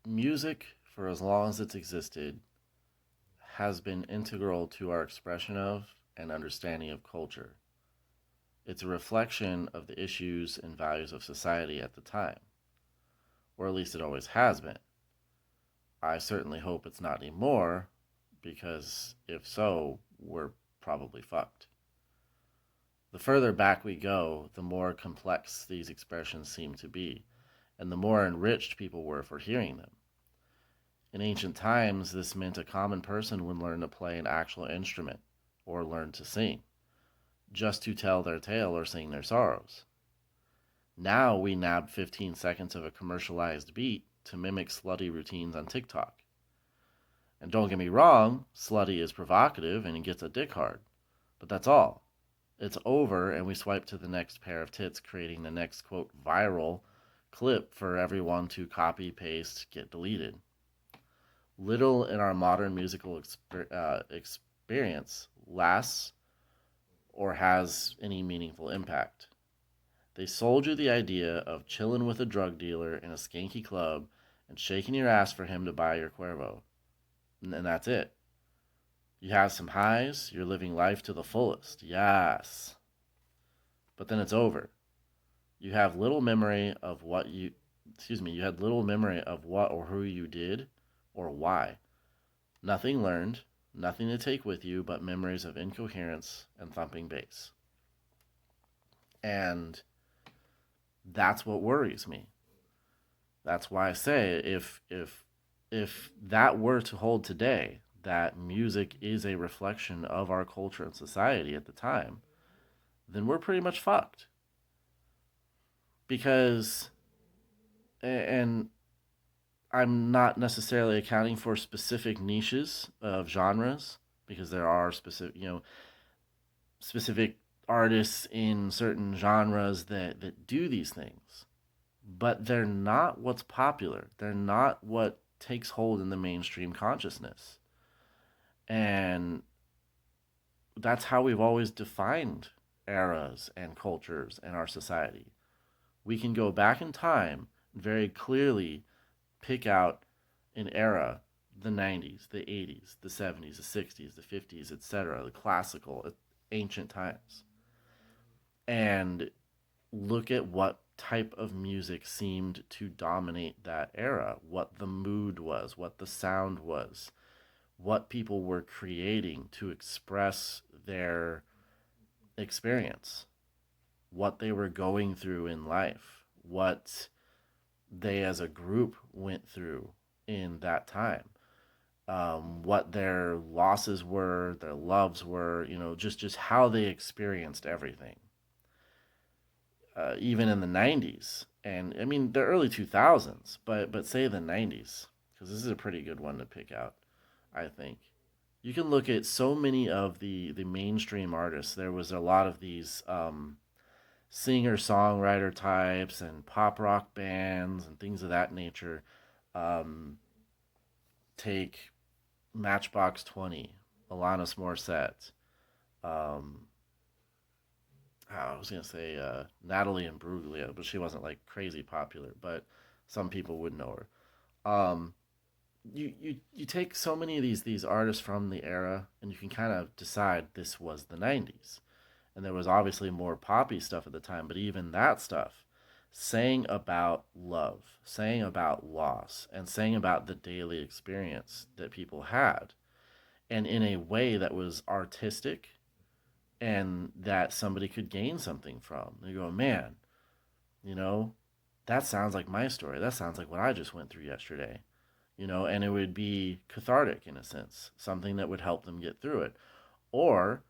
Music, for as long as it's existed, has been integral to our expression of and understanding of culture. It's a reflection of the issues and values of society at the time, or at least it always has been. I certainly hope it's not anymore, because if so, we're probably fucked. The further back we go, the more complex these expressions seem to be, and the more enriched people were for hearing them. In ancient times, this meant a common person would learn to play an actual instrument or learn to sing, just to tell their tale or sing their sorrows. Now we nab 15 seconds of a commercialized beat to mimic slutty routines on TikTok. And don't get me wrong, slutty is provocative and it gets a dick hard. But that's all. It's over and we swipe to the next pair of tits, creating the next, quote, viral clip for everyone to copy, paste, get deleted. Little in our modern musical experience lasts or has any meaningful impact. They sold you the idea of chilling with a drug dealer in a skanky club and shaking your ass for him to buy your Cuervo. And that's it. You have some highs, you're living life to the fullest. Yes. But then it's over. You have little memory of what you, you had little memory of what or who you did or why. Nothing learned, nothing to take with you but memories of incoherence and thumping bass. And that's what worries me. That's why I say if that were to hold today, that music is a reflection of our culture and society at the time, then we're pretty much fucked. Because, and I'm not necessarily accounting for specific niches of genres, because there are specific artists in certain genres that do these things, but they're not what's popular. They're not what takes hold in the mainstream consciousness. And that's how we've always defined eras and cultures in our society. We can go back in time and very clearly pick out an era, the 90s, the 80s, the 70s, the 60s, the 50s, etc., the classical, ancient times, and look at what type of music seemed to dominate that era, what the mood was, what the sound was, what people were creating to express their experience, what they were going through in life, what they as a group went through in that time, what their losses were, their loves were, just how they experienced everything. Even in the 90s, and I mean the early 2000s, but say the 90s, because this is a pretty good one to pick out, I think. You can look at so many of the mainstream artists. There was a lot of these singer songwriter types and pop rock bands and things of that nature. Um, Take Matchbox 20, Alanis Morissette. Um, I was gonna say Natalie Imbruglia, but she wasn't like crazy popular. But some people would know her. You take so many of these artists from the era, and you can kind of decide this was the '90s, and there was obviously more poppy stuff at the time. But even that stuff, saying about love, saying about loss, and saying about the daily experience that people had, and in a way that was artistic and that somebody could gain something from. You go, man, you know, that sounds like my story. That sounds like what I just went through yesterday. And it would be cathartic in a sense, something that would help them get through it. Or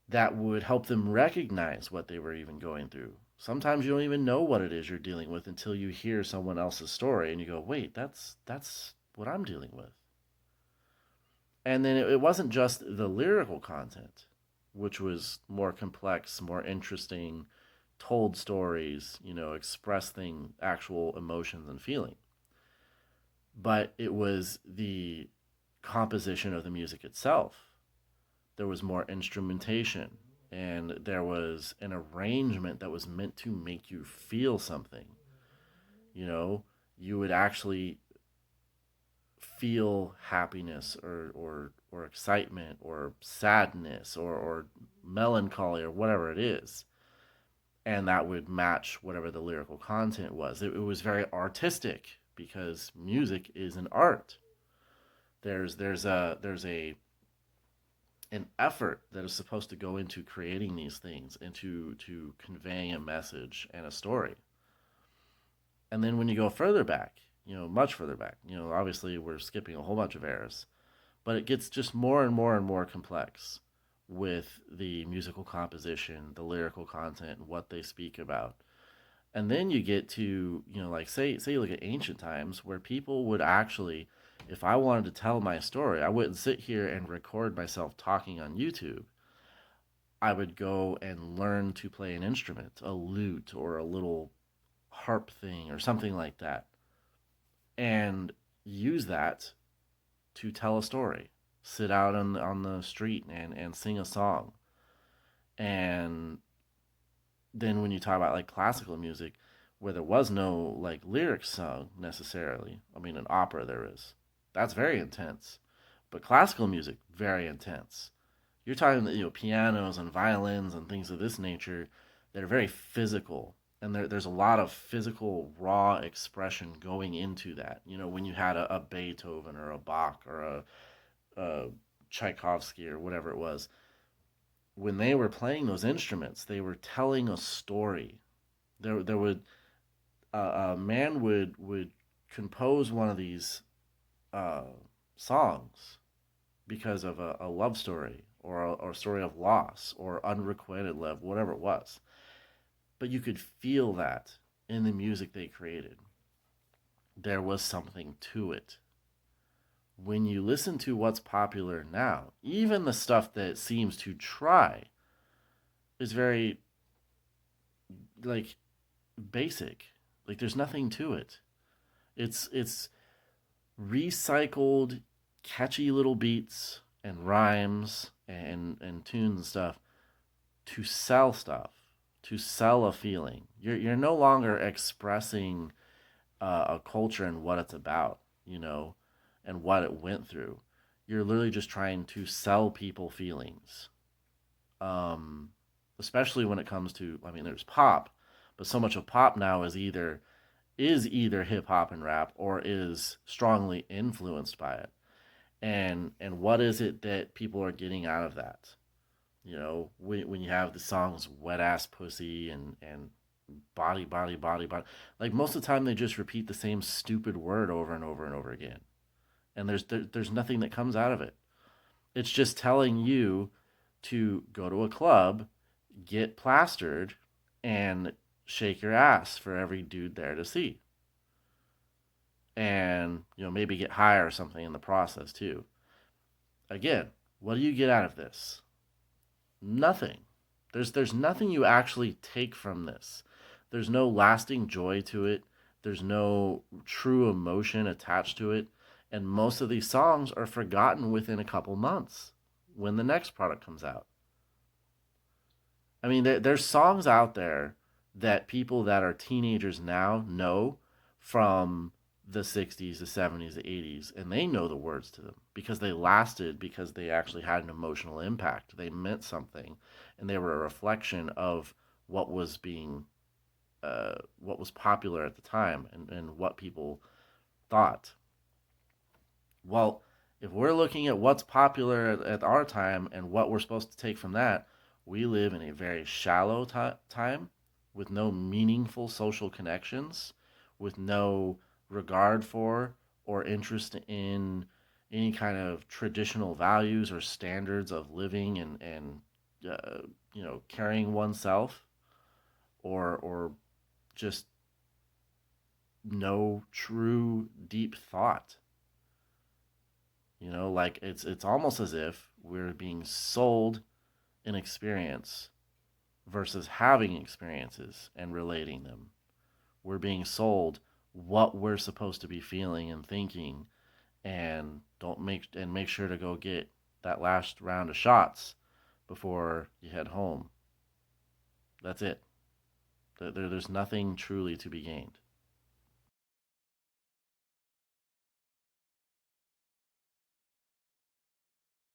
that would help them recognize what they were even going through. Sometimes you don't even know what it is you're dealing with until you hear someone else's story and you go, wait, that's what I'm dealing with. And then it wasn't just the lyrical content, which was more complex, more interesting, told stories, expressing actual emotions and feeling. But it was the composition of the music itself. There was more instrumentation, and there was an arrangement that was meant to make you feel something. You know, you would actually feel happiness or excitement or sadness or melancholy or whatever it is, and that would match whatever the lyrical content was. It was very artistic because music is an art. There's a an effort that is supposed to go into creating these things, into to conveying a message and a story. And then when you go further back, much further back, obviously we're skipping a whole bunch of eras, but it gets just more and more and more complex with the musical composition, the lyrical content, and what they speak about. And then you get to, like say you look at ancient times where people would actually, if I wanted to tell my story, I wouldn't sit here and record myself talking on YouTube. I would go and learn to play an instrument, a lute or a little harp thing or something like that, and use that to tell a story. Sit out on the street and sing a song. And then when you talk about like classical music, where there was no like lyrics sung necessarily, I mean, an opera there is. That's very intense. But classical music, very intense. You're talking, pianos and violins and things of this nature that are very physical. And there's a lot of physical, raw expression going into that. When you had a Beethoven or a Bach or a Tchaikovsky or whatever it was, when they were playing those instruments, they were telling a story. There would a man would compose one of these uh, songs because of a love story or a story of loss or unrequited love, whatever it was. But you could feel that in the music they created. There was something to it. When you listen to what's popular now, even the stuff that seems to try is very like basic. Like there's nothing to it. It's recycled catchy little beats and rhymes and tunes and stuff, to sell a feeling. You're no longer expressing a culture and what it's about, and what it went through. You're literally just trying to sell people feelings. Um, Especially when it comes to, I mean, there's pop, but so much of pop now is either hip hop and rap or is strongly influenced by it. And what is it that people are getting out of that? When you have the songs "Wet Ass Pussy" and "Body Body Body Body," like most of the time they just repeat the same stupid word over and over and over again, and there's nothing that comes out of it. It's just telling you to go to a club, get plastered, and shake your ass for every dude there to see, and maybe get high or something in the process too. Again, what do you get out of this? Nothing. There's nothing you actually take from this. There's no lasting joy to it. There's no true emotion attached to it. And most of these songs are forgotten within a couple months when the next product comes out. I mean, there's songs out there that people that are teenagers now know from the 60s, the 70s, the 80s, and they know the words to them because they lasted, because they actually had an emotional impact. They meant something, and they were a reflection of what was being, what was popular at the time, and what people thought. Well, if we're looking at what's popular at our time and what we're supposed to take from that, we live in a very shallow time with no meaningful social connections, with no regard for or interest in any kind of traditional values or standards of living and carrying oneself, or just no true deep thought. Like it's almost as if we're being sold an experience versus having experiences and relating them. We're being sold what we're supposed to be feeling and thinking, and make sure to go get that last round of shots before you head home. That's it. There's nothing truly to be gained.